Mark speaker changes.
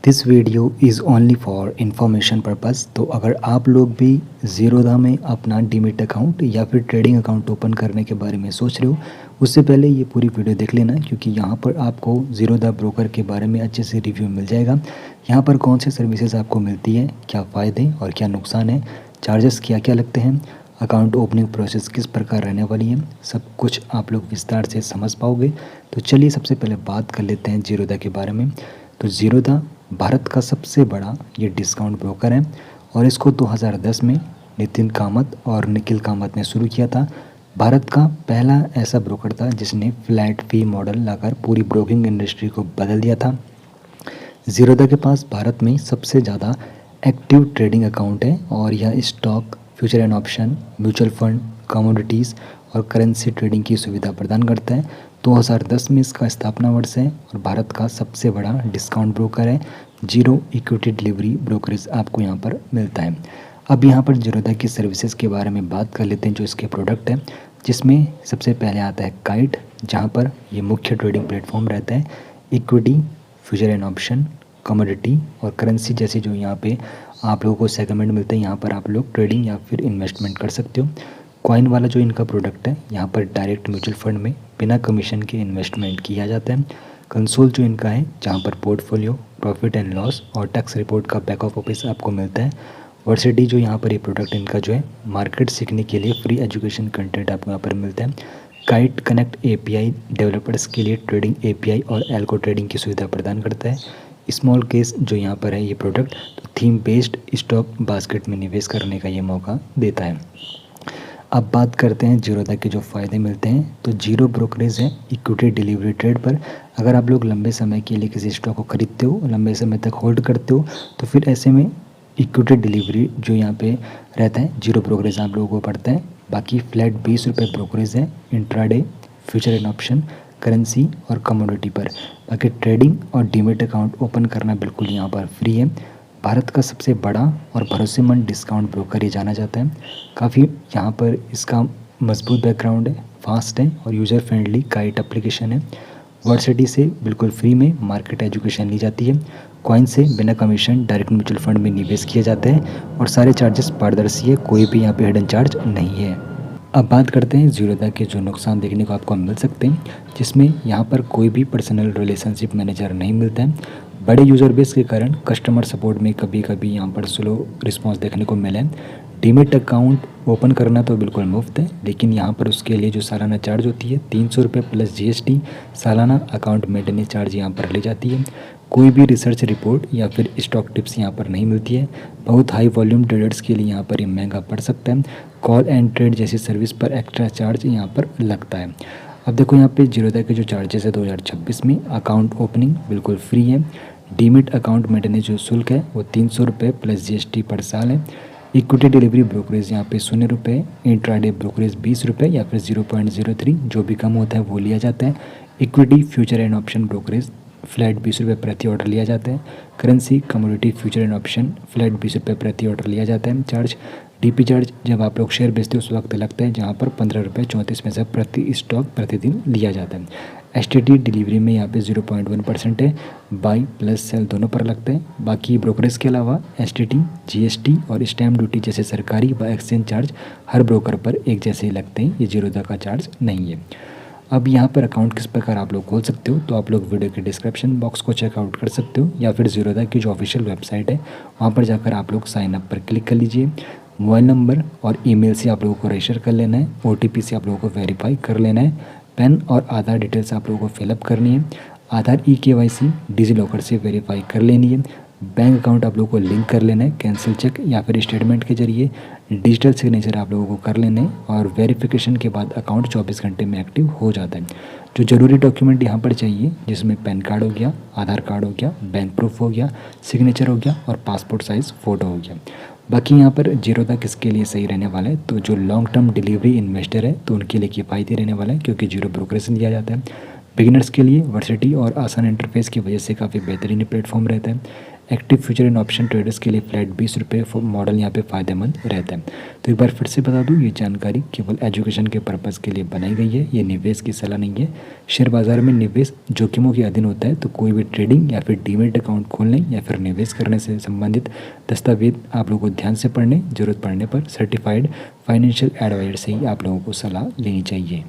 Speaker 1: This video is only for information purpose. तो अगर आप लोग भी ज़ीरोधा में अपना डीमेट अकाउंट या फिर ट्रेडिंग अकाउंट ओपन करने के बारे में सोच रहे हो, उससे पहले ये पूरी वीडियो देख लेना, क्योंकि यहाँ पर आपको ज़ीरोधा ब्रोकर के बारे में अच्छे से रिव्यू मिल जाएगा। यहाँ पर कौन सी सर्विसेज आपको मिलती है, क्या फ़ायदे और क्या नुकसान है, चार्जेस क्या क्या लगते हैं, अकाउंट ओपनिंग प्रोसेस किस प्रकार रहने वाली है, सब कुछ आप लोग विस्तार से समझ पाओगे। तो चलिए सबसे पहले बात कर लेते हैं ज़ीरोधा के बारे में। तो ज़ीरोधा भारत का सबसे बड़ा ये डिस्काउंट ब्रोकर है और इसको 2010 में नितिन कामत और निखिल कामत ने शुरू किया था। भारत का पहला ऐसा ब्रोकर था जिसने फ्लैट फी मॉडल लाकर पूरी ब्रोकिंग इंडस्ट्री को बदल दिया था। ज़ीरोधा के पास भारत में सबसे ज़्यादा एक्टिव ट्रेडिंग अकाउंट है और यह stock, future and option, mutual fund, commodities और करेंसी ट्रेडिंग की सुविधा प्रदान करता है। 2010 में इसका स्थापना वर्ष है और भारत का सबसे बड़ा डिस्काउंट ब्रोकर है। जीरो इक्विटी डिलीवरी ब्रोकरेज आपको यहाँ पर मिलता है। अब यहाँ पर ज़ीरोधा की सर्विसेज के बारे में बात कर लेते हैं, जो इसके प्रोडक्ट है, जिसमें सबसे पहले आता है काइट, जहाँ पर ये मुख्य ट्रेडिंग प्लेटफॉर्म रहता है। Equity, future and option, commodity और करेंसी जैसे जो यहाँ पे आप लोगों को सेगमेंट मिलते हैं, यहाँ पर आप लोग ट्रेडिंग या फिर इन्वेस्टमेंट कर सकते हो। कॉइन वाला जो इनका प्रोडक्ट है, यहाँ पर डायरेक्ट म्यूचुअल फंड में बिना कमीशन के इन्वेस्टमेंट किया जाता है। कंसोल जो इनका है, जहाँ पर पोर्टफोलियो, प्रॉफिट एंड लॉस और टैक्स रिपोर्ट का बैक ऑफिस आपको मिलता है। वर्सिटी जो यहाँ पर ये प्रोडक्ट इनका जो है, मार्केट सीखने के लिए फ्री एजुकेशन कंटेंट आपको यहाँ पर मिलता है। काइट कनेक्ट एपीआई डेवलपर्स के लिए ट्रेडिंग एपीआई और एल्गो ट्रेडिंग की सुविधा प्रदान करता है। स्मॉल केस जो यहाँ पर है ये प्रोडक्ट, तो थीम बेस्ड स्टॉक बास्केट में निवेश करने का ये मौका देता है। अब बात करते हैं ज़ीरोधा के जो फ़ायदे मिलते हैं। तो जीरो ब्रोकरेज है इक्विटी डिलीवरी ट्रेड पर। अगर आप लोग लंबे समय के लिए किसी स्टॉक को खरीदते हो, लंबे समय तक होल्ड करते हो, तो फिर ऐसे में इक्विटी डिलीवरी जो यहाँ पे रहता है, जीरो ब्रोकरेज आप लोगों को पड़ता है। बाकी फ्लैट 20 रुपये ब्रोकरेज है intraday, future and option, currency और कमोडिटी पर। बाकी ट्रेडिंग और डीमेट अकाउंट ओपन करना बिल्कुल यहाँ पर फ्री है। भारत का सबसे बड़ा और भरोसेमंद डिस्काउंट ब्रोकर ये जाना जाता है। काफ़ी यहाँ पर इसका मजबूत बैकग्राउंड है, फास्ट है और यूज़र फ्रेंडली काइट एप्लीकेशन है। वर्सिटी से बिल्कुल फ्री में मार्केट एजुकेशन ली जाती है। कॉइन से बिना कमीशन डायरेक्ट म्यूचुअल फंड में निवेश किया जाता है और सारे चार्जेस पारदर्शी है, कोई भी यहाँ पे हिडन चार्ज नहीं है। अब बात करते हैं ज़ीरोधा के जो नुकसान देखने को आपको मिल सकते हैं, जिसमें यहाँ पर कोई भी पर्सनल रिलेशनशिप मैनेजर नहीं मिलता है। बड़े यूज़र बेस के कारण कस्टमर सपोर्ट में कभी कभी यहाँ पर स्लो रिस्पांस देखने को मिला है। डीमेट अकाउंट ओपन करना तो बिल्कुल मुफ्त है, लेकिन यहाँ पर उसके लिए जो सालाना चार्ज होती है 300 रुपये प्लस जीएसटी सालाना अकाउंट मेंटेनेंस चार्ज यहाँ पर ली जाती है। कोई भी रिसर्च रिपोर्ट या फिर स्टॉक टिप्स यहाँ पर नहीं मिलती है। बहुत हाई वॉल्यूम ट्रेडर्स के लिए यहाँ पर ये महंगा पड़ सकता है। कॉल एंड ट्रेड जैसी सर्विस पर एक्स्ट्रा चार्ज यहाँ पर लगता है। अब देखो यहाँ पे ज़ीरोधा के जो चार्जेस है 2026 में, अकाउंट ओपनिंग बिल्कुल फ्री है। डीमेट अकाउंट मेंटेनेंस जो शुल्क है वो 300 रुपये प्लस जीएसटी पर साल है। इक्विटी डिलीवरी ब्रोकरेज यहाँ पे 0 रुपये, इंट्राडे ब्रोकरेज 20 रुपये या फिर 0.03, जो भी कम होता है वो लिया जाता है। Equity, future and option brokerage flat 20 रुपये प्रति ऑर्डर लिया जाता है। Currency, commodity, future and option flat 20 रुपये प्रति ऑर्डर लिया जाता है। चार्ज डीपी चार्ज जब आप लोग शेयर बेचते हो उस वक्त लगता है, जहाँ पर 15 रुपये 34 पैसा प्रति स्टॉक प्रतिदिन लिया जाता है। एसटीटी डिलीवरी में यहाँ पे 0.1% है, बाई प्लस सेल दोनों पर लगता है। बाकी ब्रोकरेज के अलावा एसटीटी, जीएसटी और स्टैम्प ड्यूटी जैसे सरकारी व एक्सचेंज चार्ज हर ब्रोकर पर एक जैसे ही लगते हैं, ये ज़ीरोधा का चार्ज नहीं है। अब यहाँ पर अकाउंट किस प्रकार आप लोग खोल सकते हो, तो आप लोग वीडियो के डिस्क्रिप्शन बॉक्स को चेकआउट कर सकते हो या फिर ज़ीरोधा की जो ऑफिशियल वेबसाइट है वहाँ पर जाकर आप लोग साइन अप पर क्लिक कर लीजिए। मोबाइल नंबर और ईमेल से आप लोगों को रजिस्टर कर लेना है। ओटीपी से आप लोगों को वेरीफाई कर लेना है। पैन और आधार डिटेल्स आप लोगों को फिलअप करनी है। आधार ई-केवाईसी डिजी लॉकर से वेरीफाई कर लेनी है। बैंक अकाउंट आप लोगों को लिंक कर लेना है कैंसिल चेक या फिर स्टेटमेंट के जरिए। डिजिटल सिग्नेचर आप लोगों को कर लेने हैं और वेरिफिकेशन के बाद अकाउंट 24 घंटे में एक्टिव हो जाता है। जो ज़रूरी डॉक्यूमेंट यहाँ पर चाहिए, जिसमें पैन कार्ड हो गया, आधार कार्ड हो गया, बैंक प्रूफ हो गया, सिग्नेचर हो गया और पासपोर्ट साइज़ फ़ोटो हो गया। बाकी यहाँ पर ज़ीरोधा किसके लिए सही रहने वाला है, तो जो लॉन्ग टर्म डिलीवरी इन्वेस्टर है तो उनके लिए किफ़ायती रहने वाला है, क्योंकि जीरो ब्रोकरेज दिया जाता है। बिगिनर्स के लिए वर्सिटी और आसान इंटरफेस की वजह से काफ़ी बेहतरीन प्लेटफॉर्म रहता है। Active future in option traders के लिए फ्लैट 20 रुपये मॉडल यहाँ पे फ़ायदेमंद रहता है। तो एक बार फिर से बता दूँ, ये जानकारी केवल एजुकेशन के पर्पज़ के लिए बनाई गई है, ये निवेश की सलाह नहीं है। शेयर बाज़ार में निवेश जोखिमों के अधीन होता है, तो कोई भी ट्रेडिंग या फिर डीमेट अकाउंट खोलने या फिर निवेश करने से संबंधित दस्तावेज आप लोगों को ध्यान से पढ़ने, ज़रूरत पड़ने पर सर्टिफाइड फाइनेंशियल एडवाइजर से ही आप लोगों को सलाह लेनी चाहिए।